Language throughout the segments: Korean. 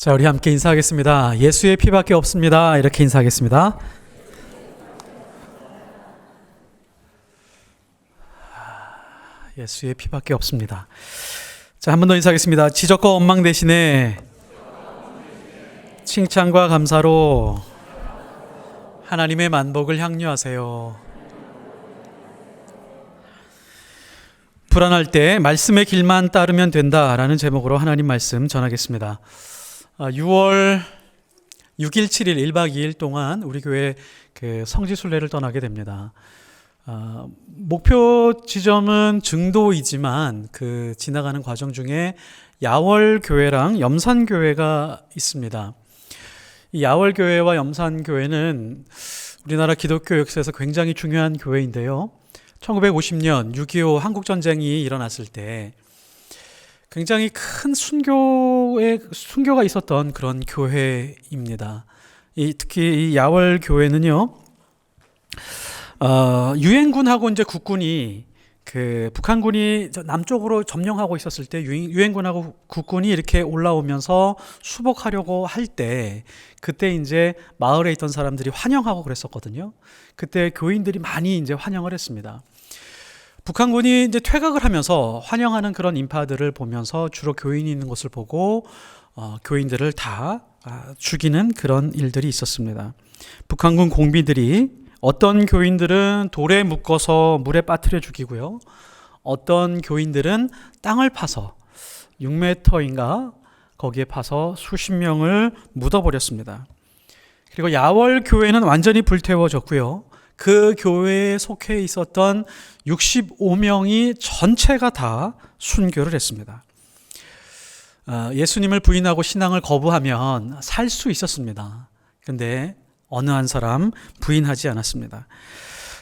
자, 우리 함께 인사하겠습니다. 예수의 피밖에 없습니다. 이렇게 인사하겠습니다. 예수의 피밖에 없습니다. 자, 한 번 더 인사하겠습니다. 지적과 원망 대신에 칭찬과 감사로 하나님의 만복을 향유하세요. 불안할 때 말씀의 길만 따르면 된다라는 제목으로 하나님 말씀 전하겠습니다. 6월 6일, 7일, 1박 2일 동안 우리 교회 성지순례를 떠나게 됩니다. 목표 지점은 증도이지만 지나가는 과정 중에 야월교회랑 염산교회가 있습니다. 이 야월교회와 염산교회는 우리나라 기독교 역사에서 굉장히 중요한 교회인데요. 1950년 6.25 한국전쟁이 일어났을 때 굉장히 큰 순교가 있었던 그런 교회입니다. 특히 이 야월 교회는요, 유엔군하고 이제 국군이 북한군이 남쪽으로 점령하고 있었을 때 유엔군하고 국군이 이렇게 올라오면서 수복하려고 할 때 그때 이제 마을에 있던 사람들이 환영하고 그랬었거든요. 그때 교인들이 많이 이제 환영을 했습니다. 북한군이 이제 퇴각을 하면서 환영하는 그런 인파들을 보면서 주로 교인이 있는 곳을 보고 교인들을 다 죽이는 그런 일들이 있었습니다. 북한군 공비들이 어떤 교인들은 돌에 묶어서 물에 빠뜨려 죽이고요. 어떤 교인들은 땅을 파서 6m인가 거기에 파서 수십 명을 묻어버렸습니다. 그리고 야월 교회는 완전히 불태워졌고요. 그 교회에 속해 있었던 65명이 전체가 다 순교를 했습니다. 예수님을 부인하고 신앙을 거부하면 살 수 있었습니다. 그런데 어느 한 사람 부인하지 않았습니다.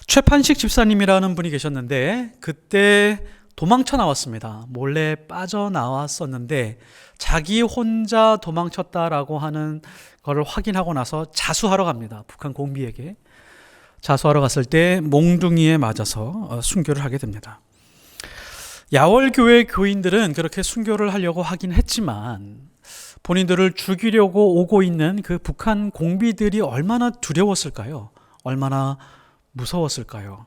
최판식 집사님이라는 분이 계셨는데 그때 도망쳐 나왔습니다. 몰래 빠져나왔었는데 자기 혼자 도망쳤다라고 하는 것을 확인하고 나서 자수하러 갑니다. 북한 공비에게. 자수하러 갔을 때 몽둥이에 맞아서 순교를 하게 됩니다. 야월교회 교인들은 그렇게 순교를 하려고 하긴 했지만 본인들을 죽이려고 오고 있는 그 북한 공비들이 얼마나 두려웠을까요? 얼마나 무서웠을까요?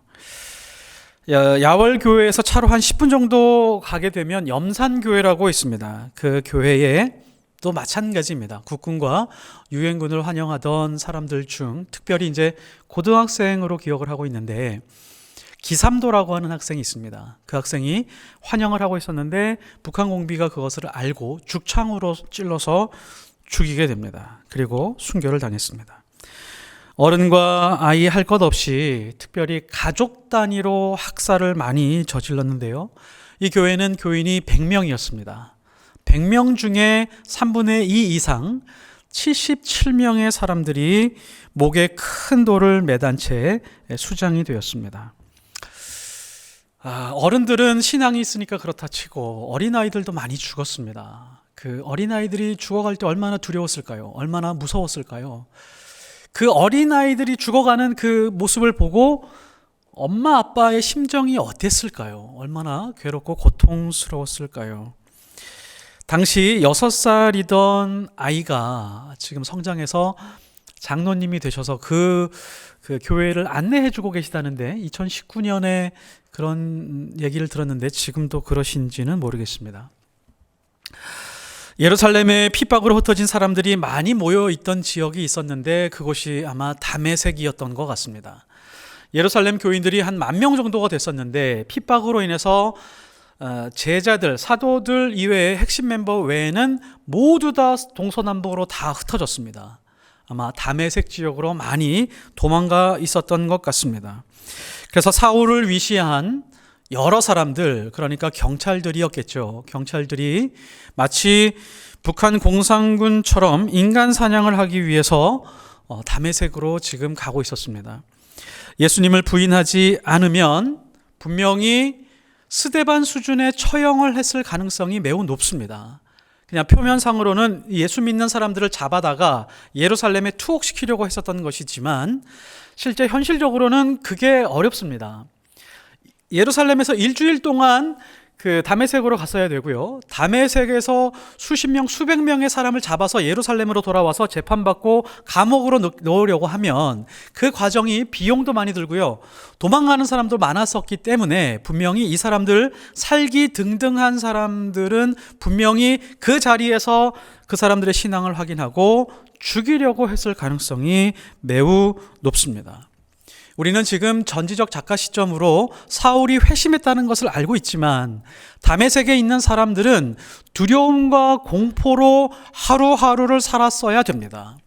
야월교회에서 차로 한 10분 정도 가게 되면 염산교회라고 있습니다. 그 교회에 또 마찬가지입니다. 국군과 유엔군을 환영하던 사람들 중 특별히 이제 고등학생으로 기억을 하고 있는데 기삼도라고 하는 학생이 있습니다. 그 학생이 환영을 하고 있었는데 북한 공비가 그것을 알고 죽창으로 찔러서 죽이게 됩니다. 그리고 순교를 당했습니다. 어른과 아이 할 것 없이 특별히 가족 단위로 학살을 많이 저질렀는데요. 이 교회는 교인이 100명이었습니다. 100명 중에 3분의 2 이상 77명의 사람들이 목에 큰 돌을 매단 채 수장이 되었습니다. 어른들은 신앙이 있으니까 그렇다 치고 어린아이들도 많이 죽었습니다. 그 어린아이들이 죽어갈 때 얼마나 두려웠을까요? 얼마나 무서웠을까요? 그 어린아이들이 죽어가는 그 모습을 보고 엄마 아빠의 심정이 어땠을까요? 얼마나 괴롭고 고통스러웠을까요? 당시 6살이던 아이가 지금 성장해서 장로님이 되셔서 그 교회를 안내해주고 계시다는데 2019년에 그런 얘기를 들었는데 지금도 그러신지는 모르겠습니다. 예루살렘에 핍박으로 흩어진 사람들이 많이 모여있던 지역이 있었는데 그곳이 아마 다메섹이었던 것 같습니다. 예루살렘 교인들이 한 10,000명 정도가 됐었는데 핍박으로 인해서 제자들, 사도들 이외의 핵심 멤버 외에는 모두 다 동서남북으로 다 흩어졌습니다. 아마 다메섹 지역으로 많이 도망가 있었던 것 같습니다. 그래서 사울을 위시한 여러 사람들, 그러니까 경찰들이었겠죠. 경찰들이 마치 북한 공산군처럼 인간 사냥을 하기 위해서 다메섹으로 지금 가고 있었습니다. 예수님을 부인하지 않으면 분명히 스데반 수준의 처형을 했을 가능성이 매우 높습니다. 그냥 표면상으로는 예수 믿는 사람들을 잡아다가 예루살렘에 투옥시키려고 했었던 것이지만 실제 현실적으로는 그게 어렵습니다. 예루살렘에서 일주일 동안 그 다메섹으로 갔어야 되고요. 다메섹에서 수십 명, 수백 명의 사람을 잡아서 예루살렘으로 돌아와서 재판받고 감옥으로 넣으려고 하면 그 과정이 비용도 많이 들고요. 도망가는 사람도 많았었기 때문에 분명히 이 사람들, 살기 등등한 사람들은 분명히 그 자리에서 그 사람들의 신앙을 확인하고 죽이려고 했을 가능성이 매우 높습니다. 우리는 지금 전지적 작가 시점으로 사울이 회심했다는 것을 알고 있지만 다메섹에 있는 사람들은 두려움과 공포로 하루하루를 살았어야 됩니다.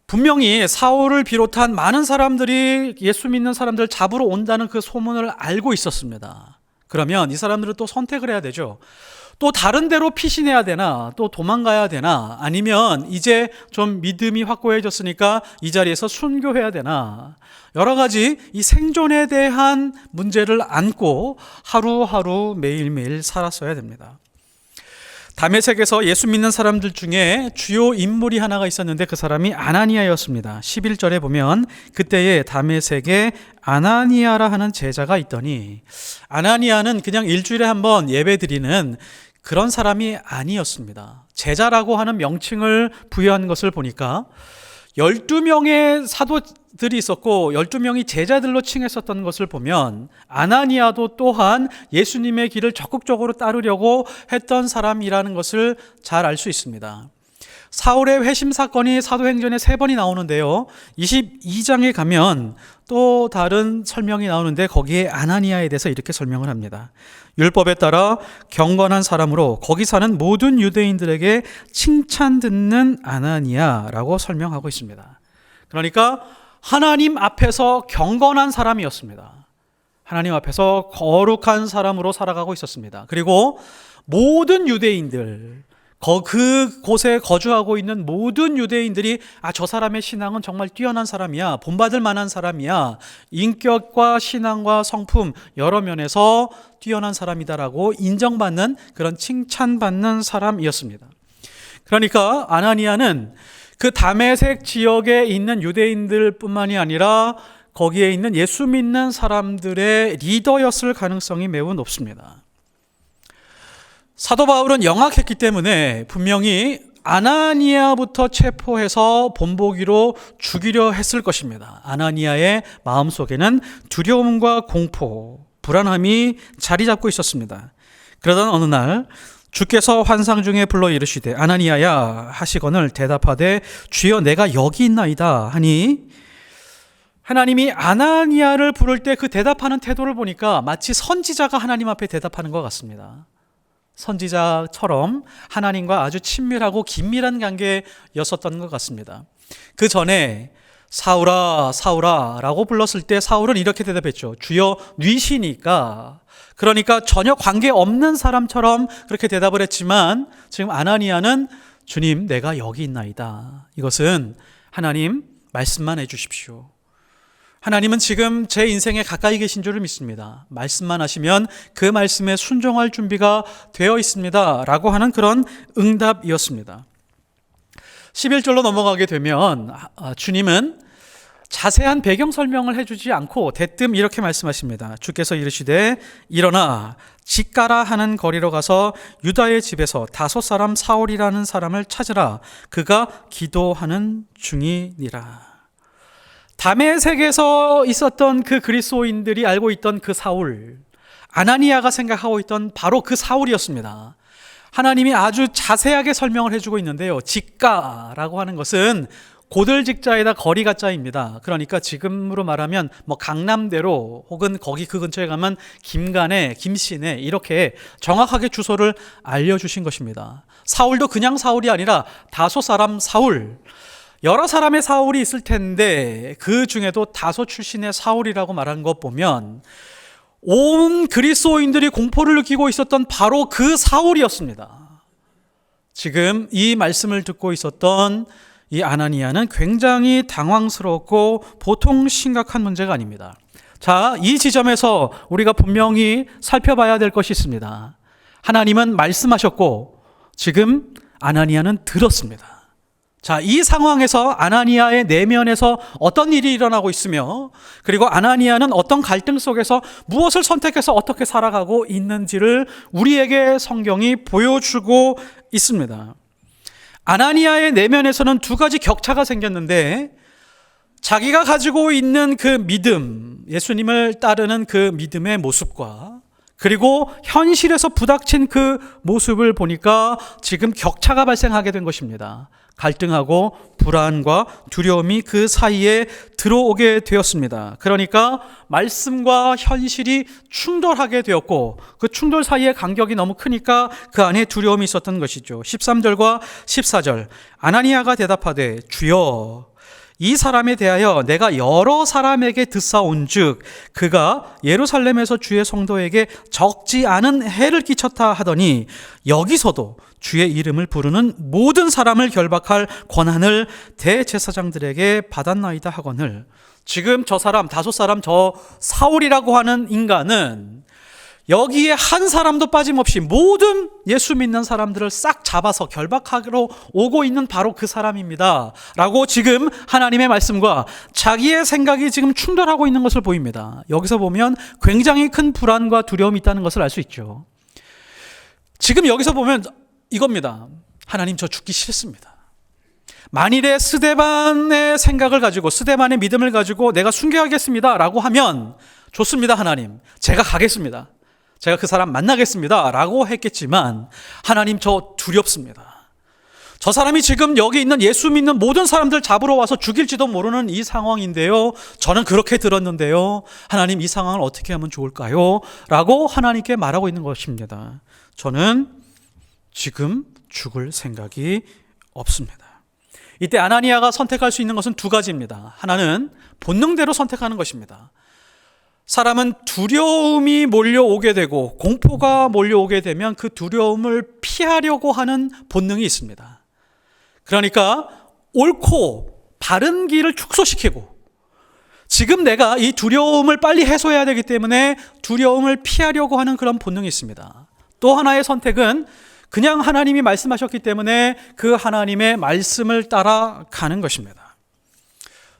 분명히 사울을 비롯한 많은 사람들이 예수 믿는 사람들 잡으러 온다는 그 소문을 알고 있었습니다. 그러면 이 사람들은 또 선택을 해야 되죠. 또 다른 데로 피신해야 되나, 또 도망가야 되나, 아니면 이제 좀 믿음이 확고해졌으니까 이 자리에서 순교해야 되나, 여러 가지 이 생존에 대한 문제를 안고 하루하루 매일매일 살았어야 됩니다. 다메섹에서 예수 믿는 사람들 중에 주요 인물이 하나가 있었는데 그 사람이 아나니아였습니다. 11절에 보면 그때에 다메섹에 아나니아라 하는 제자가 있더니, 아나니아는 그냥 일주일에 한 번 예배 드리는 그런 사람이 아니었습니다. 제자라고 하는 명칭을 부여한 것을 보니까 12명의 사도들이 있었고 12명이 제자들로 칭했었던 것을 보면 아나니아도 또한 예수님의 길을 적극적으로 따르려고 했던 사람이라는 것을 잘 알 수 있습니다. 사울의 회심 사건이 사도행전에 3번이 나오는데요. 22장에 가면 또 다른 설명이 나오는데 거기에 아나니아에 대해서 이렇게 설명을 합니다. 율법에 따라 경건한 사람으로 거기 사는 모든 유대인들에게 칭찬 듣는 아나니아라고 설명하고 있습니다. 그러니까 하나님 앞에서 경건한 사람이었습니다. 하나님 앞에서 거룩한 사람으로 살아가고 있었습니다. 그리고 모든 유대인들, 그곳에 거주하고 있는 모든 유대인들이 저 사람의 신앙은 정말 뛰어난 사람이야, 본받을 만한 사람이야, 인격과 신앙과 성품 여러 면에서 뛰어난 사람이다라고 인정받는, 그런 칭찬받는 사람이었습니다. 그러니까 아나니아는 그 다메섹 지역에 있는 유대인들 뿐만이 아니라 거기에 있는 예수 믿는 사람들의 리더였을 가능성이 매우 높습니다. 사도 바울은 영악했기 때문에 분명히 아나니아부터 체포해서 본보기로 죽이려 했을 것입니다. 아나니아의 마음속에는 두려움과 공포, 불안함이 자리 잡고 있었습니다. 그러던 어느 날 주께서 환상 중에 불러 이르시되 아나니아야 하시거늘 대답하되 주여 내가 여기 있나이다 하니, 하나님이 아나니아를 부를 때 그 대답하는 태도를 보니까 마치 선지자가 하나님 앞에 대답하는 것 같습니다. 선지자처럼 하나님과 아주 친밀하고 긴밀한 관계였었던 것 같습니다. 그 전에 사울아 사울아 라고 불렀을 때 사울은 이렇게 대답했죠. 주여 뉘시니까. 그러니까 전혀 관계없는 사람처럼 그렇게 대답을 했지만 지금 아나니아는 주님 내가 여기 있나이다. 이것은 하나님 말씀만 해주십시오. 하나님은 지금 제 인생에 가까이 계신 줄을 믿습니다. 말씀만 하시면 그 말씀에 순종할 준비가 되어 있습니다 라고 하는 그런 응답이었습니다. 11절로 넘어가게 되면 주님은 자세한 배경 설명을 해주지 않고 대뜸 이렇게 말씀하십니다. 주께서 이르시되 일어나 직가라 하는 거리로 가서 유다의 집에서 다섯 사람 사울이라는 사람을 찾으라. 그가 기도하는 중이니라. 다메섹에서 있었던 그 그리스도인들이 알고 있던 그 사울, 아나니아가 생각하고 있던 바로 그 사울이었습니다. 하나님이 아주 자세하게 설명을 해주고 있는데요. 직가라고 하는 것은 고들직자에다 거리가자입니다. 그러니까 지금으로 말하면 강남대로 혹은 거기 그 근처에 가면 김간에, 김씨네 이렇게 정확하게 주소를 알려주신 것입니다. 사울도 그냥 사울이 아니라 다섯 사람 사울, 여러 사람의 사울이 있을 텐데 그 중에도 다소 출신의 사울이라고 말한 것 보면 온 그리스도인들이 공포를 느끼고 있었던 바로 그 사울이었습니다. 지금 이 말씀을 듣고 있었던 이 아나니아는 굉장히 당황스럽고 보통 심각한 문제가 아닙니다. 자, 이 지점에서 우리가 분명히 살펴봐야 될 것이 있습니다. 하나님은 말씀하셨고 지금 아나니아는 들었습니다. 자, 이 상황에서 아나니아의 내면에서 어떤 일이 일어나고 있으며, 그리고 아나니아는 어떤 갈등 속에서 무엇을 선택해서 어떻게 살아가고 있는지를 우리에게 성경이 보여주고 있습니다. 아나니아의 내면에서는 두 가지 격차가 생겼는데, 자기가 가지고 있는 그 믿음, 예수님을 따르는 그 믿음의 모습과, 그리고 현실에서 부닥친 그 모습을 보니까 지금 격차가 발생하게 된 것입니다. 갈등하고 불안과 두려움이 그 사이에 들어오게 되었습니다. 그러니까 말씀과 현실이 충돌하게 되었고, 그 충돌 사이의 간격이 너무 크니까 그 안에 두려움이 있었던 것이죠. 13절과 14절, 아나니아가 대답하되 주여, 이 사람에 대하여 내가 여러 사람에게 듣사온즉 그가 예루살렘에서 주의 성도에게 적지 않은 해를 끼쳤다 하더니 여기서도 주의 이름을 부르는 모든 사람을 결박할 권한을 대제사장들에게 받았나이다 하거늘. 지금 저 사람, 다섯 사람, 저 사울이라고 하는 인간은 여기에 한 사람도 빠짐없이 모든 예수 믿는 사람들을 싹 잡아서 결박하러 오고 있는 바로 그 사람입니다 라고 지금 하나님의 말씀과 자기의 생각이 지금 충돌하고 있는 것을 보입니다. 여기서 보면 굉장히 큰 불안과 두려움이 있다는 것을 알 수 있죠. 지금 여기서 보면 이겁니다. 하나님, 저 죽기 싫습니다. 만일에 스데반의 생각을 가지고, 스데반의 믿음을 가지고 내가 순교하겠습니다 라고 하면 좋습니다. 하나님, 제가 가겠습니다. 제가 그 사람 만나겠습니다 라고 했겠지만, 하나님, 저 두렵습니다. 저 사람이 지금 여기 있는 예수 믿는 모든 사람들 잡으러 와서 죽일지도 모르는 이 상황인데요, 저는 그렇게 들었는데요, 하나님, 이 상황을 어떻게 하면 좋을까요? 라고 하나님께 말하고 있는 것입니다. 저는 지금 죽을 생각이 없습니다. 이때 아나니아가 선택할 수 있는 것은 두 가지입니다. 하나는 본능대로 선택하는 것입니다. 사람은 두려움이 몰려오게 되고 공포가 몰려오게 되면 그 두려움을 피하려고 하는 본능이 있습니다. 그러니까 옳고 바른 길을 축소시키고, 지금 내가 이 두려움을 빨리 해소해야 되기 때문에 두려움을 피하려고 하는 그런 본능이 있습니다. 또 하나의 선택은 그냥 하나님이 말씀하셨기 때문에 그 하나님의 말씀을 따라가는 것입니다.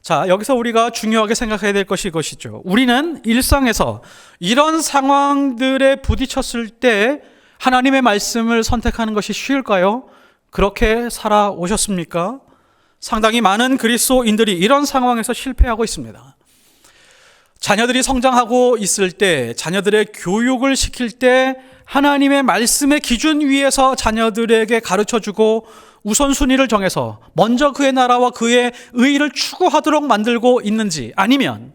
자, 여기서 우리가 중요하게 생각해야 될 것이 이것이죠. 우리는 일상에서 이런 상황들에 부딪혔을 때 하나님의 말씀을 선택하는 것이 쉬울까요? 그렇게 살아오셨습니까? 상당히 많은 그리스도인들이 이런 상황에서 실패하고 있습니다. 자녀들이 성장하고 있을 때, 자녀들의 교육을 시킬 때 하나님의 말씀의 기준 위에서 자녀들에게 가르쳐주고 우선순위를 정해서 먼저 그의 나라와 그의 의의를 추구하도록 만들고 있는지, 아니면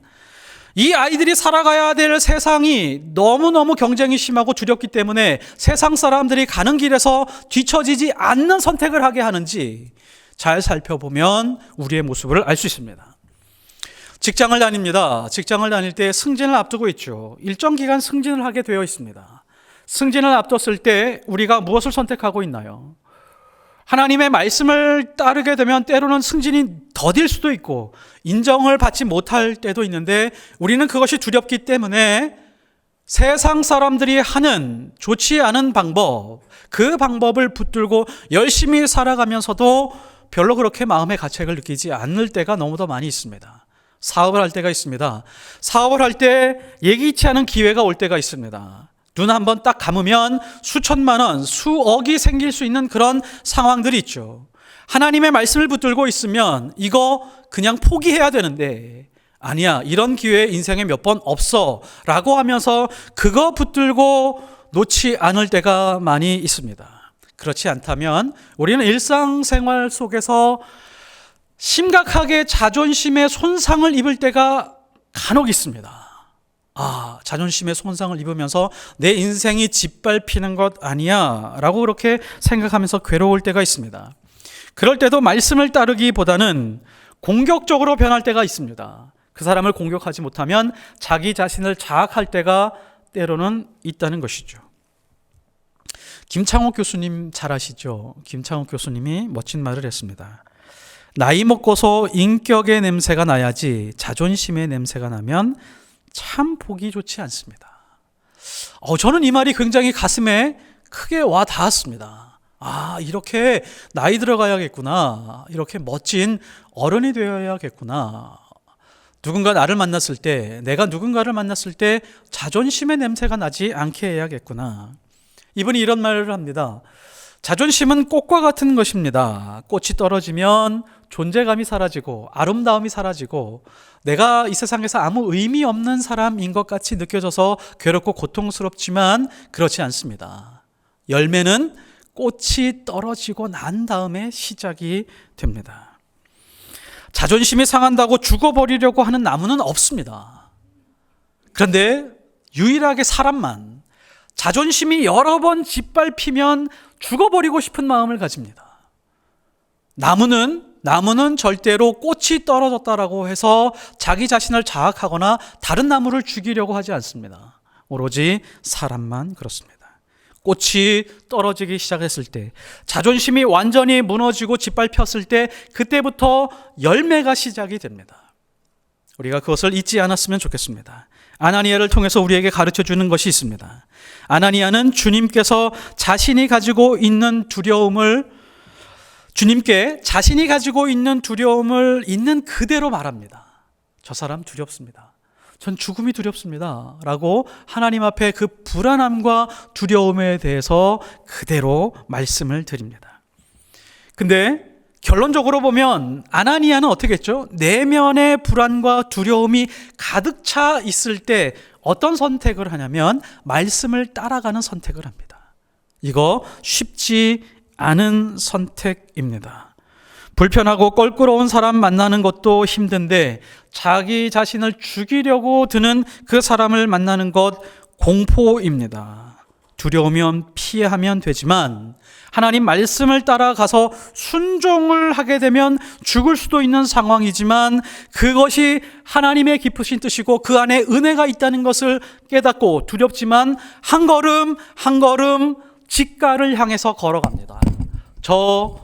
이 아이들이 살아가야 될 세상이 너무너무 경쟁이 심하고 두렵기 때문에 세상 사람들이 가는 길에서 뒤처지지 않는 선택을 하게 하는지 잘 살펴보면 우리의 모습을 알 수 있습니다. 직장을 다닙니다. 직장을 다닐 때 승진을 앞두고 있죠. 일정 기간 승진을 하게 되어 있습니다. 승진을 앞뒀을 때 우리가 무엇을 선택하고 있나요? 하나님의 말씀을 따르게 되면 때로는 승진이 더딜 수도 있고 인정을 받지 못할 때도 있는데, 우리는 그것이 두렵기 때문에 세상 사람들이 하는 좋지 않은 방법, 그 방법을 붙들고 열심히 살아가면서도 별로 그렇게 마음의 가책을 느끼지 않을 때가 너무도 많이 있습니다. 사업을 할 때가 있습니다. 사업을 할 때 예기치 않은 기회가 올 때가 있습니다. 눈 한번 딱 감으면 수천만 원, 수억이 생길 수 있는 그런 상황들이 있죠. 하나님의 말씀을 붙들고 있으면 이거 그냥 포기해야 되는데, 아니야, 이런 기회 인생에 몇 번 없어 라고 하면서 그거 붙들고 놓지 않을 때가 많이 있습니다. 그렇지 않다면 우리는 일상생활 속에서 심각하게 자존심의 손상을 입을 때가 간혹 있습니다. 자존심의 손상을 입으면서 내 인생이 짓밟히는 것 아니야 라고 그렇게 생각하면서 괴로울 때가 있습니다. 그럴 때도 말씀을 따르기보다는 공격적으로 변할 때가 있습니다. 그 사람을 공격하지 못하면 자기 자신을 자학할 때가 때로는 있다는 것이죠. 김창옥 교수님 잘 아시죠? 김창옥 교수님이 멋진 말을 했습니다. 나이 먹고서 인격의 냄새가 나야지 자존심의 냄새가 나면 참 보기 좋지 않습니다. 저는 이 말이 굉장히 가슴에 크게 와 닿았습니다. 이렇게 나이 들어가야겠구나. 이렇게 멋진 어른이 되어야겠구나. 누군가 나를 만났을 때, 내가 누군가를 만났을 때 자존심의 냄새가 나지 않게 해야겠구나. 이분이 이런 말을 합니다. 자존심은 꽃과 같은 것입니다. 꽃이 떨어지면 존재감이 사라지고 아름다움이 사라지고 내가 이 세상에서 아무 의미 없는 사람인 것 같이 느껴져서 괴롭고 고통스럽지만 그렇지 않습니다. 열매는 꽃이 떨어지고 난 다음에 시작이 됩니다. 자존심이 상한다고 죽어버리려고 하는 나무는 없습니다. 그런데 유일하게 사람만 자존심이 여러 번 짓밟히면 죽어버리고 싶은 마음을 가집니다. 나무는 절대로 꽃이 떨어졌다라고 해서 자기 자신을 자학하거나 다른 나무를 죽이려고 하지 않습니다. 오로지 사람만 그렇습니다. 꽃이 떨어지기 시작했을 때, 자존심이 완전히 무너지고 짓밟혔을 때, 그때부터 열매가 시작이 됩니다. 우리가 그것을 잊지 않았으면 좋겠습니다. 아나니아를 통해서 우리에게 가르쳐 주는 것이 있습니다. 아나니아는 주님께서 자신이 가지고 있는 두려움을 있는 그대로 말합니다. 저 사람 두렵습니다. 전 죽음이 두렵습니다. 라고 하나님 앞에 그 불안함과 두려움에 대해서 그대로 말씀을 드립니다. 근데 결론적으로 보면 아나니아는 어떻게 했죠? 내면의 불안과 두려움이 가득 차 있을 때 어떤 선택을 하냐면 말씀을 따라가는 선택을 합니다. 이거 쉽지 않은 선택입니다. 불편하고 껄끄러운 사람 만나는 것도 힘든데 자기 자신을 죽이려고 드는 그 사람을 만나는 것 공포입니다. 두려우면 피하면 되지만 하나님 말씀을 따라가서 순종을 하게 되면 죽을 수도 있는 상황이지만 그것이 하나님의 깊으신 뜻이고 그 안에 은혜가 있다는 것을 깨닫고 두렵지만 한 걸음 한 걸음 직가를 향해서 걸어갑니다. 저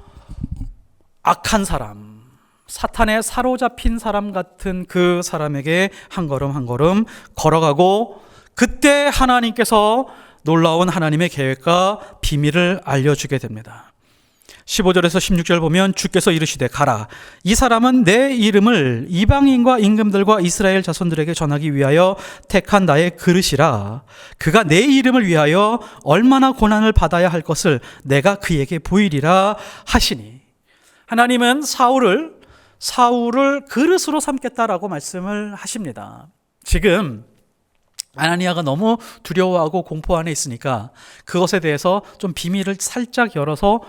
악한 사람, 사탄에 사로잡힌 사람 같은 그 사람에게 한 걸음 한 걸음 걸어가고 그때 하나님께서 놀라운 하나님의 계획과 비밀을 알려주게 됩니다. 15절에서 16절 보면 주께서 이르시되 가라. 이 사람은 내 이름을 이방인과 임금들과 이스라엘 자손들에게 전하기 위하여 택한 나의 그릇이라. 그가 내 이름을 위하여 얼마나 고난을 받아야 할 것을 내가 그에게 보이리라 하시니. 하나님은 사울을 그릇으로 삼겠다라고 말씀을 하십니다. 지금 아나니아가 너무 두려워하고 공포 안에 있으니까 그것에 대해서 좀 비밀을 살짝 열어서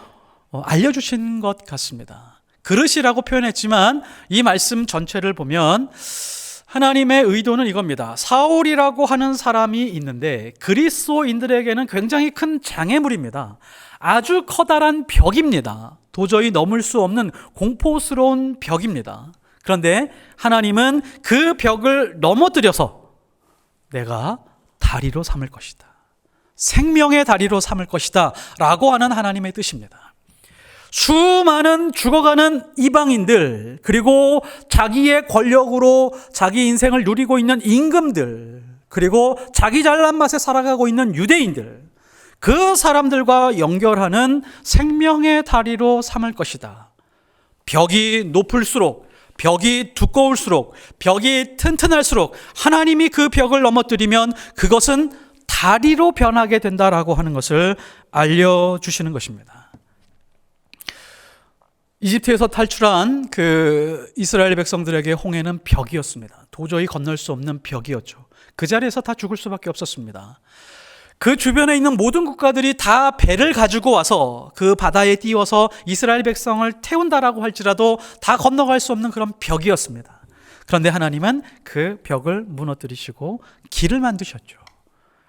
알려주신 것 같습니다. 그릇이라고 표현했지만 이 말씀 전체를 보면 하나님의 의도는 이겁니다. 사울이라고 하는 사람이 있는데 그리스도인들에게는 굉장히 큰 장애물입니다. 아주 커다란 벽입니다. 도저히 넘을 수 없는 공포스러운 벽입니다. 그런데 하나님은 그 벽을 넘어뜨려서 내가 다리로 삼을 것이다. 생명의 다리로 삼을 것이다. 라고 하는 하나님의 뜻입니다. 수많은 죽어가는 이방인들, 그리고 자기의 권력으로 자기 인생을 누리고 있는 임금들, 그리고 자기 잘난 맛에 살아가고 있는 유대인들, 그 사람들과 연결하는 생명의 다리로 삼을 것이다. 벽이 높을수록, 벽이 두꺼울수록, 벽이 튼튼할수록 하나님이 그 벽을 넘어뜨리면 그것은 다리로 변하게 된다라고 하는 것을 알려주시는 것입니다. 이집트에서 탈출한 그 이스라엘 백성들에게 홍해는 벽이었습니다. 도저히 건널 수 없는 벽이었죠. 그 자리에서 다 죽을 수밖에 없었습니다. 그 주변에 있는 모든 국가들이 다 배를 가지고 와서 그 바다에 띄워서 이스라엘 백성을 태운다라고 할지라도 다 건너갈 수 없는 그런 벽이었습니다. 그런데 하나님은 그 벽을 무너뜨리시고 길을 만드셨죠.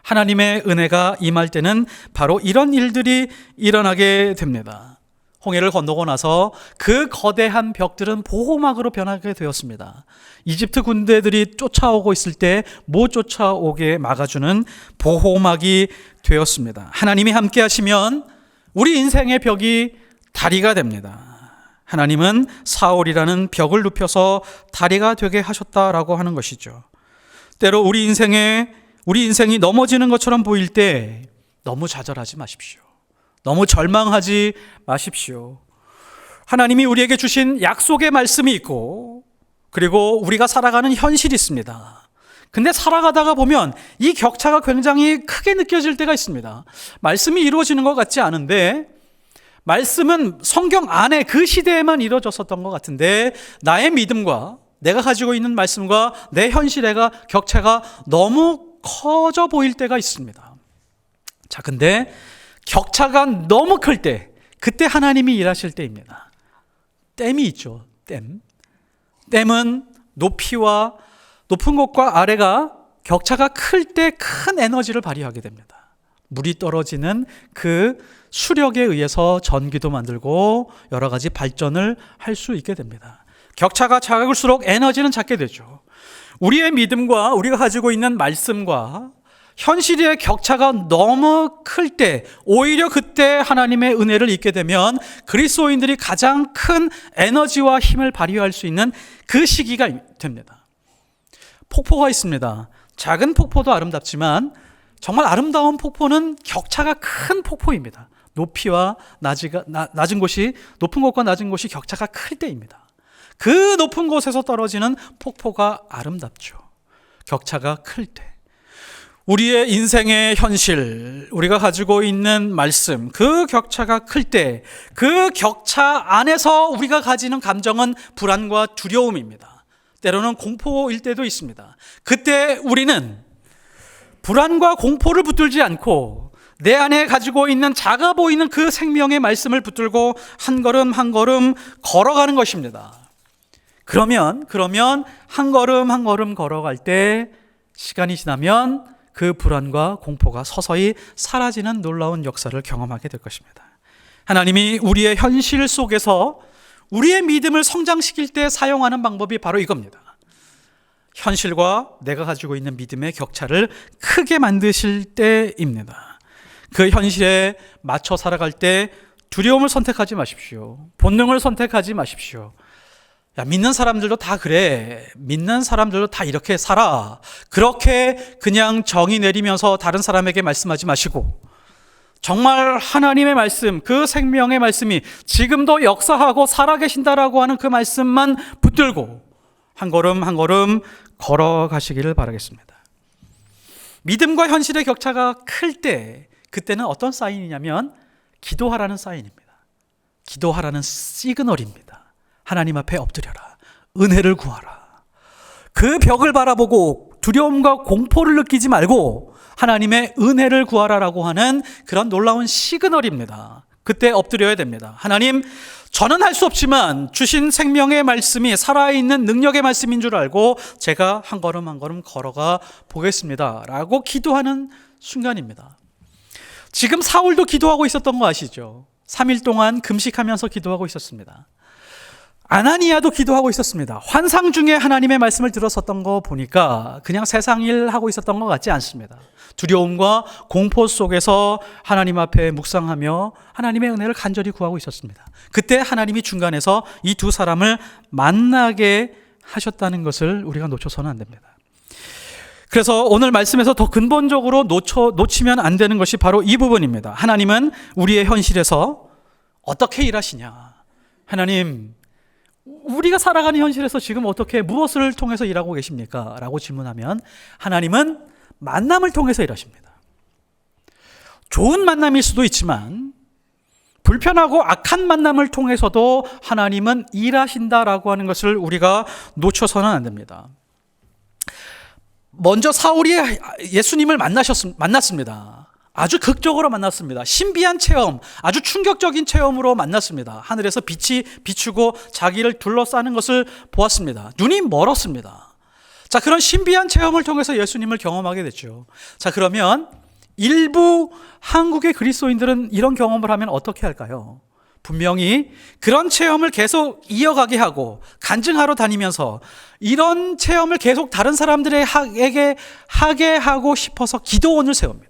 하나님의 은혜가 임할 때는 바로 이런 일들이 일어나게 됩니다. 홍해를 건너고 나서 그 거대한 벽들은 보호막으로 변하게 되었습니다. 이집트 군대들이 쫓아오고 있을 때 못 쫓아오게 막아주는 보호막이 되었습니다. 하나님이 함께 하시면 우리 인생의 벽이 다리가 됩니다. 하나님은 사울이라는 벽을 눕혀서 다리가 되게 하셨다라고 하는 것이죠. 때로 우리 인생이 넘어지는 것처럼 보일 때 너무 좌절하지 마십시오. 너무 절망하지 마십시오. 하나님이 우리에게 주신 약속의 말씀이 있고, 그리고 우리가 살아가는 현실이 있습니다. 근데 살아가다가 보면 이 격차가 굉장히 크게 느껴질 때가 있습니다. 말씀이 이루어지는 것 같지 않은데, 말씀은 성경 안에 그 시대에만 이루어졌었던 것 같은데, 나의 믿음과 내가 가지고 있는 말씀과 내 현실의 격차가 너무 커져 보일 때가 있습니다. 자, 근데 격차가 너무 클 때, 그때 하나님이 일하실 때입니다. 댐이 있죠. 댐은 높이와 높은 곳과 아래가 격차가 클 때 큰 에너지를 발휘하게 됩니다. 물이 떨어지는 그 수력에 의해서 전기도 만들고 여러 가지 발전을 할 수 있게 됩니다. 격차가 작을수록 에너지는 작게 되죠. 우리의 믿음과 우리가 가지고 있는 말씀과 현실의 격차가 너무 클 때, 오히려 그때 하나님의 은혜를 잊게 되면 그리스도인들이 가장 큰 에너지와 힘을 발휘할 수 있는 그 시기가 됩니다. 폭포가 있습니다. 작은 폭포도 아름답지만 정말 아름다운 폭포는 격차가 큰 폭포입니다. 높이와 낮은 곳이, 높은 곳과 낮은 곳이 격차가 클 때입니다. 그 높은 곳에서 떨어지는 폭포가 아름답죠. 격차가 클 때. 우리의 인생의 현실, 우리가 가지고 있는 말씀, 그 격차가 클 때, 그 격차 안에서 우리가 가지는 감정은 불안과 두려움입니다. 때로는 공포일 때도 있습니다. 그때 우리는 불안과 공포를 붙들지 않고 내 안에 가지고 있는 작아 보이는 그 생명의 말씀을 붙들고 한 걸음 한 걸음 걸어가는 것입니다. 그러면 한 걸음 한 걸음 걸어갈 때 시간이 지나면 그 불안과 공포가 서서히 사라지는 놀라운 역사를 경험하게 될 것입니다. 하나님이 우리의 현실 속에서 우리의 믿음을 성장시킬 때 사용하는 방법이 바로 이겁니다. 현실과 내가 가지고 있는 믿음의 격차를 크게 만드실 때입니다. 그 현실에 맞춰 살아갈 때 두려움을 선택하지 마십시오. 본능을 선택하지 마십시오. 야, 믿는 사람들도 다 그래. 믿는 사람들도 다 이렇게 살아. 그렇게 그냥 정의 내리면서 다른 사람에게 말씀하지 마시고, 정말 하나님의 말씀, 그 생명의 말씀이 지금도 역사하고 살아계신다라고 하는 그 말씀만 붙들고 한 걸음 한 걸음 걸어가시기를 바라겠습니다. 믿음과 현실의 격차가 클 때, 그때는 어떤 사인이냐면 기도하라는 사인입니다. 기도하라는 시그널입니다. 하나님 앞에 엎드려라. 은혜를 구하라. 그 벽을 바라보고 두려움과 공포를 느끼지 말고 하나님의 은혜를 구하라라고 하는 그런 놀라운 시그널입니다. 그때 엎드려야 됩니다. 하나님, 저는 할 수 없지만 주신 생명의 말씀이 살아있는 능력의 말씀인 줄 알고 제가 한 걸음 한 걸음 걸어가 보겠습니다 라고 기도하는 순간입니다. 지금 사울도 기도하고 있었던 거 아시죠? 3일 동안 금식하면서 기도하고 있었습니다. 아나니아도 기도하고 있었습니다. 환상 중에 하나님의 말씀을 들었었던 거 보니까 그냥 세상 일 하고 있었던 것 같지 않습니다. 두려움과 공포 속에서 하나님 앞에 묵상하며 하나님의 은혜를 간절히 구하고 있었습니다. 그때 하나님이 중간에서 이 두 사람을 만나게 하셨다는 것을 우리가 놓쳐서는 안 됩니다. 그래서 오늘 말씀에서 더 근본적으로 놓치면 안 되는 것이 바로 이 부분입니다. 하나님은 우리의 현실에서 어떻게 일하시냐? 하나님, 우리가 살아가는 현실에서 지금 어떻게 무엇을 통해서 일하고 계십니까? 라고 질문하면 하나님은 만남을 통해서 일하십니다. 좋은 만남일 수도 있지만 불편하고 악한 만남을 통해서도 하나님은 일하신다라고 하는 것을 우리가 놓쳐서는 안 됩니다. 먼저 사울이 예수님을 만났습니다. 아주 극적으로 만났습니다. 신비한 체험, 아주 충격적인 체험으로 만났습니다. 하늘에서 빛이 비추고 자기를 둘러싸는 것을 보았습니다. 눈이 멀었습니다. 자, 그런 신비한 체험을 통해서 예수님을 경험하게 됐죠. 자, 그러면 일부 한국의 그리스도인들은 이런 경험을 하면 어떻게 할까요? 분명히 그런 체험을 계속 이어가게 하고 간증하러 다니면서 이런 체험을 계속 다른 사람들에게 하게 하고 싶어서 기도원을 세웁니다.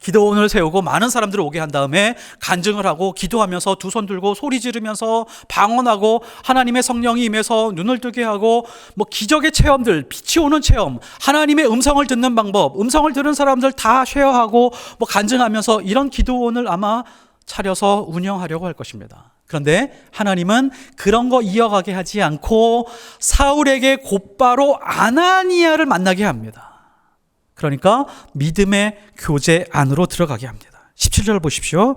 기도원을 세우고 많은 사람들을 오게 한 다음에 간증을 하고 기도하면서 두 손 들고 소리 지르면서 방언하고 하나님의 성령이 임해서 눈을 뜨게 하고 뭐 기적의 체험들, 빛이 오는 체험, 하나님의 음성을 듣는 방법, 음성을 들은 사람들 다 쉐어하고 뭐 간증하면서 이런 기도원을 아마 차려서 운영하려고 할 것입니다. 그런데 하나님은 그런 거 이어가게 하지 않고 사울에게 곧바로 아나니아를 만나게 합니다. 그러니까 믿음의 교제 안으로 들어가게 합니다. 17절 보십시오.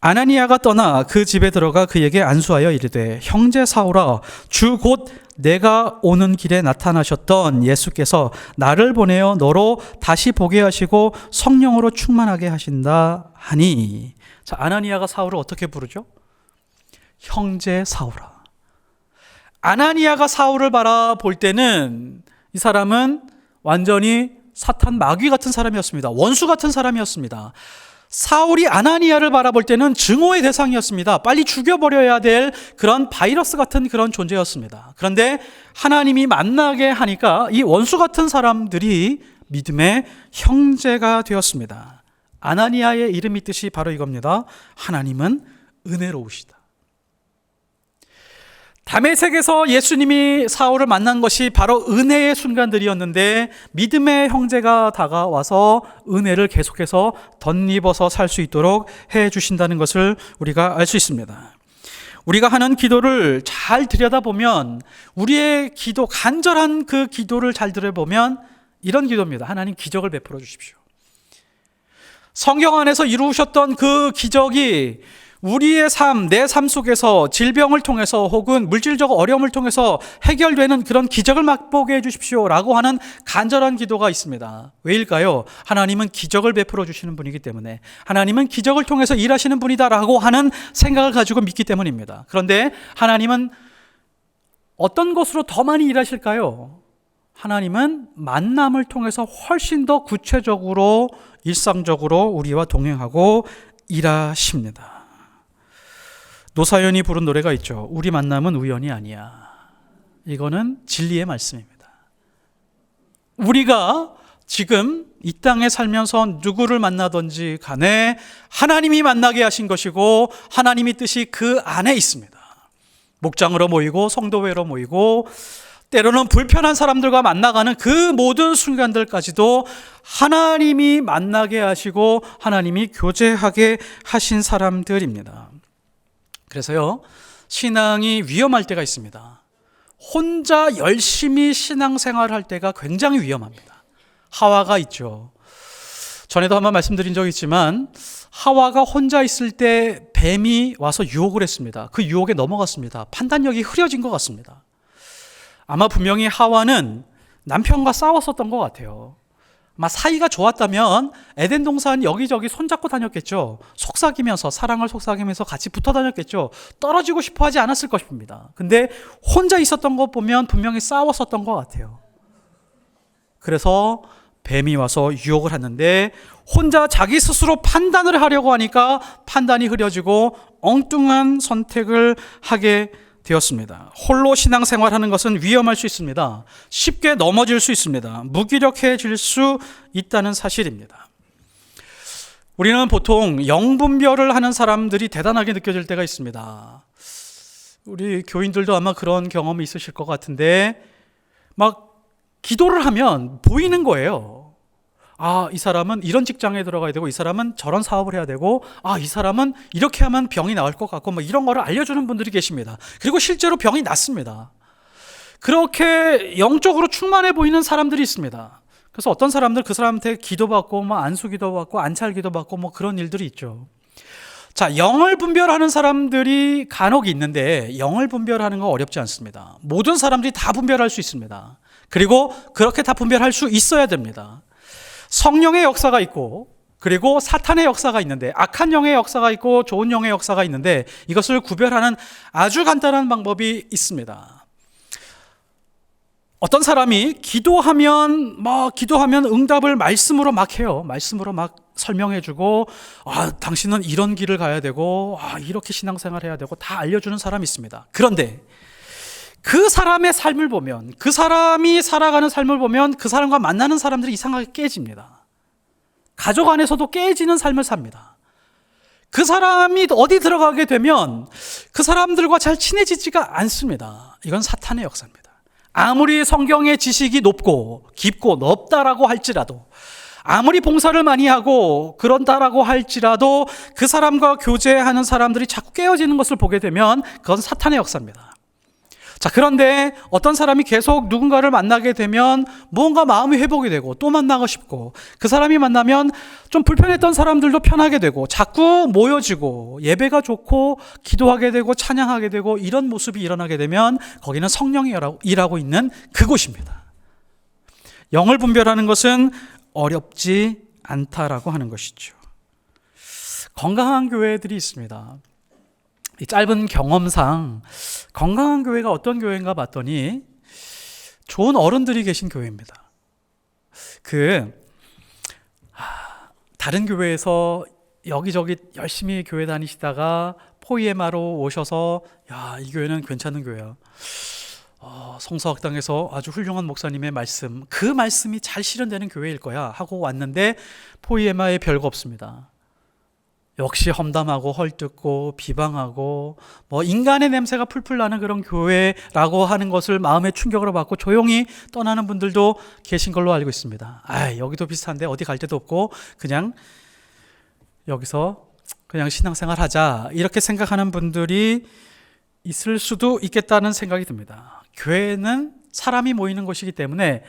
아나니아가 떠나 그 집에 들어가 그에게 안수하여 이르되 형제 사울아 주 곧 내가 오는 길에 나타나셨던 예수께서 나를 보내어 너로 다시 보게 하시고 성령으로 충만하게 하신다 하니. 자, 아나니아가 사울을 어떻게 부르죠? 형제 사울아. 아나니아가 사울을 바라볼 때는 이 사람은 완전히 사탄 마귀 같은 사람이었습니다. 원수 같은 사람이었습니다. 사울이 아나니아를 바라볼 때는 증오의 대상이었습니다. 빨리 죽여버려야 될 그런 바이러스 같은 그런 존재였습니다. 그런데 하나님이 만나게 하니까 이 원수 같은 사람들이 믿음의 형제가 되었습니다. 아나니아의 이름이 뜻이 바로 이겁니다. 하나님은 은혜로우시다. 다메섹에서 예수님이 사울을 만난 것이 바로 은혜의 순간들이었는데 믿음의 형제가 다가와서 은혜를 계속해서 덧입어서 살 수 있도록 해 주신다는 것을 우리가 알 수 있습니다. 우리가 하는 기도를 잘 들여다보면 우리의 기도, 간절한 그 기도를 잘 들여보면 이런 기도입니다. 하나님 기적을 베풀어 주십시오. 성경 안에서 이루셨던 그 기적이 우리의 삶, 내 삶 속에서 질병을 통해서 혹은 물질적 어려움을 통해서 해결되는 그런 기적을 맛보게 해주십시오 라고 하는 간절한 기도가 있습니다. 왜일까요? 하나님은 기적을 베풀어 주시는 분이기 때문에, 하나님은 기적을 통해서 일하시는 분이다라고 하는 생각을 가지고 믿기 때문입니다. 그런데 하나님은 어떤 것으로 더 많이 일하실까요? 하나님은 만남을 통해서 훨씬 더 구체적으로 일상적으로 우리와 동행하고 일하십니다. 노사연이 부른 노래가 있죠. 우리 만남은 우연이 아니야. 이거는 진리의 말씀입니다. 우리가 지금 이 땅에 살면서 누구를 만나든지 간에 하나님이 만나게 하신 것이고 하나님의 뜻이 그 안에 있습니다. 목장으로 모이고 성도회로 모이고 때로는 불편한 사람들과 만나가는 그 모든 순간들까지도 하나님이 만나게 하시고 하나님이 교제하게 하신 사람들입니다. 그래서요, 신앙이 위험할 때가 있습니다. 혼자 열심히 신앙생활을 할 때가 굉장히 위험합니다. 하와가 있죠. 전에도 한번 말씀드린 적이 있지만 하와가 혼자 있을 때 뱀이 와서 유혹을 했습니다. 그 유혹에 넘어갔습니다. 판단력이 흐려진 것 같습니다. 아마 분명히 하와는 남편과 싸웠었던 것 같아요. 아마 사이가 좋았다면 에덴 동산 여기저기 손잡고 다녔겠죠. 속삭이면서, 사랑을 속삭이면서 같이 붙어 다녔겠죠. 떨어지고 싶어 하지 않았을 것입니다. 근데 혼자 있었던 것 보면 분명히 싸웠었던 것 같아요. 그래서 뱀이 와서 유혹을 하는데 혼자 자기 스스로 판단을 하려고 하니까 판단이 흐려지고 엉뚱한 선택을 하게 되었습니다. 홀로 신앙생활하는 것은 위험할 수 있습니다. 쉽게 넘어질 수 있습니다. 무기력해질 수 있다는 사실입니다. 우리는 보통 영분별을 하는 사람들이 대단하게 느껴질 때가 있습니다. 우리 교인들도 아마 그런 경험이 있으실 것 같은데 막 기도를 하면 보이는 거예요. 아, 이 사람은 이런 직장에 들어가야 되고 이 사람은 저런 사업을 해야 되고 아, 이 사람은 이렇게 하면 병이 나을 것 같고 뭐 이런 거를 알려주는 분들이 계십니다. 그리고 실제로 병이 낫습니다. 그렇게 영적으로 충만해 보이는 사람들이 있습니다. 그래서 어떤 사람들 그 사람한테 기도받고 뭐 안수 기도받고 안찰 기도받고 뭐 그런 일들이 있죠. 자, 영을 분별하는 사람들이 간혹 있는데 영을 분별하는 거 어렵지 않습니다. 모든 사람들이 다 분별할 수 있습니다. 그리고 그렇게 다 분별할 수 있어야 됩니다. 성령의 역사가 있고 그리고 사탄의 역사가 있는데 악한 영의 역사가 있고 좋은 영의 역사가 있는데 이것을 구별하는 아주 간단한 방법이 있습니다. 어떤 사람이 기도하면 응답을 말씀으로 막 해요. 말씀으로 막 설명해주고 당신은 이런 길을 가야 되고 이렇게 신앙생활 해야 되고 다 알려주는 사람이 있습니다. 그런데 그 사람의 삶을 보면, 그 사람이 살아가는 삶을 보면 그 사람과 만나는 사람들이 이상하게 깨집니다. 가족 안에서도 깨지는 삶을 삽니다. 그 사람이 어디 들어가게 되면 그 사람들과 잘 친해지지가 않습니다. 이건 사탄의 역사입니다. 아무리 성경의 지식이 높고 깊고 넓다라고 할지라도, 아무리 봉사를 많이 하고 그런다라고 할지라도 그 사람과 교제하는 사람들이 자꾸 깨어지는 것을 보게 되면 그건 사탄의 역사입니다. 자, 그런데 어떤 사람이 계속 누군가를 만나게 되면 뭔가 마음이 회복이 되고 또 만나고 싶고, 그 사람이 만나면 좀 불편했던 사람들도 편하게 되고 자꾸 모여지고 예배가 좋고 기도하게 되고 찬양하게 되고, 이런 모습이 일어나게 되면 거기는 성령이 일하고 있는 그곳입니다. 영을 분별하는 것은 어렵지 않다라고 하는 것이죠. 건강한 교회들이 있습니다. 이 짧은 경험상 건강한 교회가 어떤 교회인가 봤더니 좋은 어른들이 계신 교회입니다. 다른 교회에서 여기저기 열심히 교회 다니시다가 포이에마로 오셔서, 야, 이 교회는 괜찮은 교회야. 성서학당에서 아주 훌륭한 목사님의 말씀, 그 말씀이 잘 실현되는 교회일 거야 하고 왔는데 포이에마에 별거 없습니다. 역시 험담하고 헐뜯고 비방하고 인간의 냄새가 풀풀 나는 그런 교회라고 하는 것을 마음의 충격으로 받고 조용히 떠나는 분들도 계신 걸로 알고 있습니다. 여기도 비슷한데 어디 갈 데도 없고 그냥 여기서 그냥 신앙생활 하자, 이렇게 생각하는 분들이 있을 수도 있겠다는 생각이 듭니다. 교회는 사람이 모이는 곳이기 때문에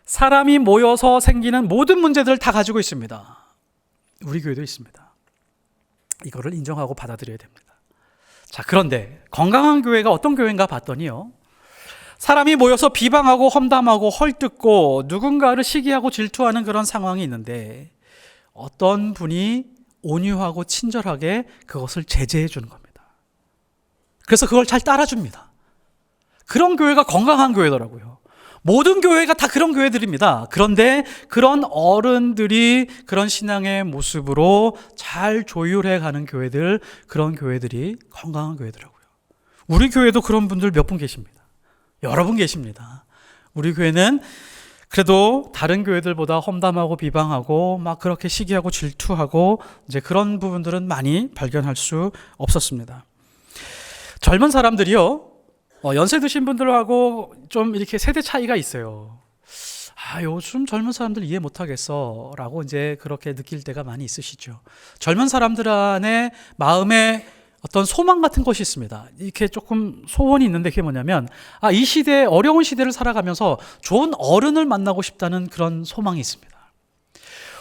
사람이 모여서 생기는 모든 문제들을 다 가지고 있습니다. 우리 교회도 있습니다. 이거를 인정하고 받아들여야 됩니다. 자, 그런데 건강한 교회가 어떤 교회인가 봤더니요, 사람이 모여서 비방하고 험담하고 헐뜯고 누군가를 시기하고 질투하는 그런 상황이 있는데 어떤 분이 온유하고 친절하게 그것을 제재해 주는 겁니다. 그래서 그걸 잘 따라줍니다. 그런 교회가 건강한 교회더라고요. 모든 교회가 다 그런 교회들입니다. 그런데 그런 어른들이 그런 신앙의 모습으로 잘 조율해 가는 교회들, 그런 교회들이 건강한 교회더라고요. 우리 교회도 그런 분들 몇 분 계십니다. 여러 분 계십니다. 우리 교회는 그래도 다른 교회들보다 험담하고 비방하고 막 그렇게 시기하고 질투하고 이제 그런 부분들은 많이 발견할 수 없었습니다. 젊은 사람들이요, 연세 드신 분들하고 좀 이렇게 세대 차이가 있어요. 요즘 젊은 사람들 이해 못하겠어 라고 이제 그렇게 느낄 때가 많이 있으시죠. 젊은 사람들 안에 마음에 어떤 소망 같은 것이 있습니다. 이렇게 조금 소원이 있는데 그게 뭐냐면, 이 시대, 어려운 시대를 살아가면서 좋은 어른을 만나고 싶다는 그런 소망이 있습니다.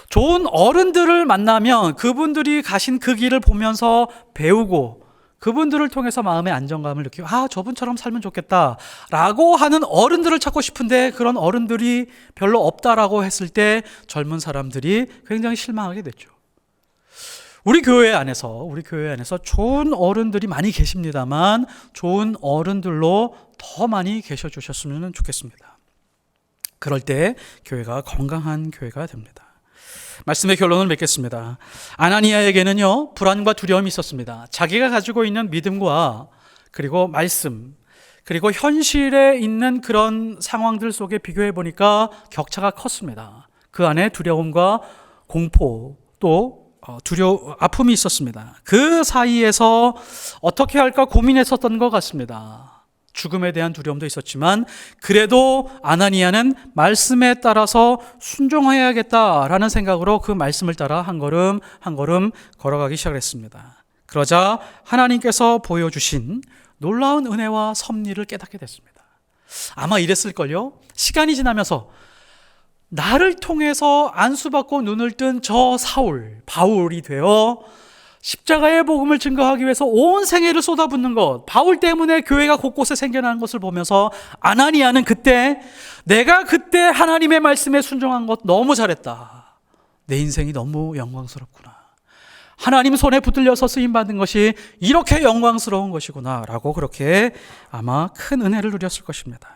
좋은 어른들을 만나면 그분들이 가신 그 길을 보면서 배우고 그분들을 통해서 마음의 안정감을 느끼고, 저분처럼 살면 좋겠다 라고 하는 어른들을 찾고 싶은데 그런 어른들이 별로 없다라고 했을 때 젊은 사람들이 굉장히 실망하게 됐죠. 우리 교회 안에서 좋은 어른들이 많이 계십니다만 좋은 어른들로 더 많이 계셔 주셨으면 좋겠습니다. 그럴 때 교회가 건강한 교회가 됩니다. 말씀의 결론을 맺겠습니다. 아나니아에게는요, 불안과 두려움이 있었습니다. 자기가 가지고 있는 믿음과 그리고 말씀, 그리고 현실에 있는 그런 상황들 속에 비교해 보니까 격차가 컸습니다. 그 안에 두려움과 공포, 또 아픔이 있었습니다. 그 사이에서 어떻게 할까 고민했었던 것 같습니다. 죽음에 대한 두려움도 있었지만 그래도 아나니아는 말씀에 따라서 순종해야겠다라는 생각으로 그 말씀을 따라 한 걸음 한 걸음 걸어가기 시작했습니다. 그러자 하나님께서 보여주신 놀라운 은혜와 섭리를 깨닫게 됐습니다. 아마 이랬을걸요. 시간이 지나면서 나를 통해서 안수받고 눈을 뜬 저 바울이 되어 십자가의 복음을 증거하기 위해서 온 생애를 쏟아붓는 것, 바울 때문에 교회가 곳곳에 생겨나는 것을 보면서 아나니아는 내가 그때 하나님의 말씀에 순종한 것 너무 잘했다. 내 인생이 너무 영광스럽구나. 하나님 손에 붙들려서 쓰임받은 것이 이렇게 영광스러운 것이구나 라고 그렇게 아마 큰 은혜를 누렸을 것입니다.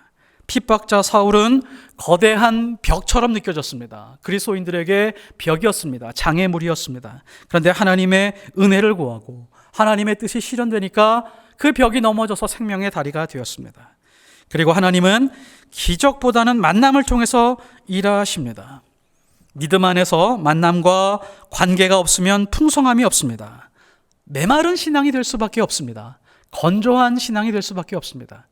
핍박자 사울은 거대한 벽처럼 느껴졌습니다. 그리스도인들에게 벽이었습니다. 장애물이었습니다. 그런데 하나님의 은혜를 구하고 하나님의 뜻이 실현되니까 그 벽이 넘어져서 생명의 다리가 되었습니다. 그리고 하나님은 기적보다는 만남을 통해서 일하십니다. 믿음 안에서 만남과 관계가 없으면 풍성함이 없습니다. 메마른 신앙이 될 수밖에 없습니다. 건조한 신앙이 될 수밖에 없습니다.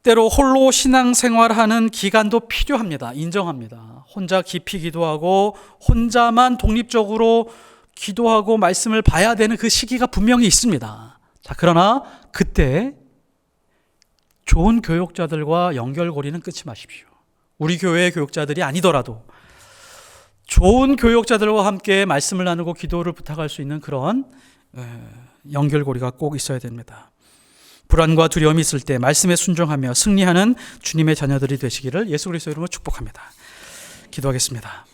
때로 홀로 신앙생활하는 기간도 필요합니다. 인정합니다. 혼자 깊이 기도하고 혼자만 독립적으로 기도하고 말씀을 봐야 되는 그 시기가 분명히 있습니다. 자, 그러나 그때 좋은 교육자들과 연결고리는 끊지 마십시오. 우리 교회의 교육자들이 아니더라도 좋은 교육자들과 함께 말씀을 나누고 기도를 부탁할 수 있는 그런 연결고리가 꼭 있어야 됩니다. 불안과 두려움이 있을 때 말씀에 순종하며 승리하는 주님의 자녀들이 되시기를 예수 그리스도의 이름으로 축복합니다. 기도하겠습니다.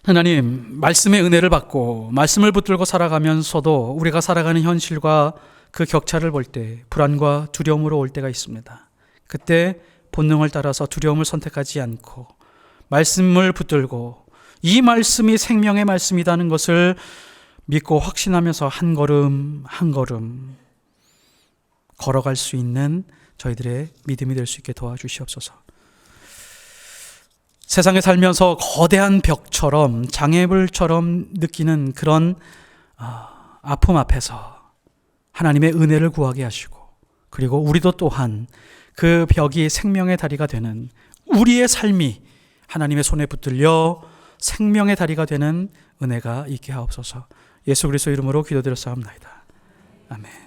하나님, 말씀의 은혜를 받고 말씀을 붙들고 살아가면서도 우리가 살아가는 현실과 그 격차를 볼 때 불안과 두려움으로 올 때가 있습니다. 그때 본능을 따라서 두려움을 선택하지 않고 말씀을 붙들고 이 말씀이 생명의 말씀이라는 것을 믿고 확신하면서 한 걸음 한 걸음 걸어갈 수 있는 저희들의 믿음이 될 수 있게 도와주시옵소서. 세상에 살면서 거대한 벽처럼 장애물처럼 느끼는 그런 아픔 앞에서 하나님의 은혜를 구하게 하시고, 그리고 우리도 또한 그 벽이 생명의 다리가 되는 우리의 삶이 하나님의 손에 붙들려 생명의 다리가 되는 은혜가 있게 하옵소서. 예수 그리스도 이름으로 기도드렸사옵나이다. 아멘.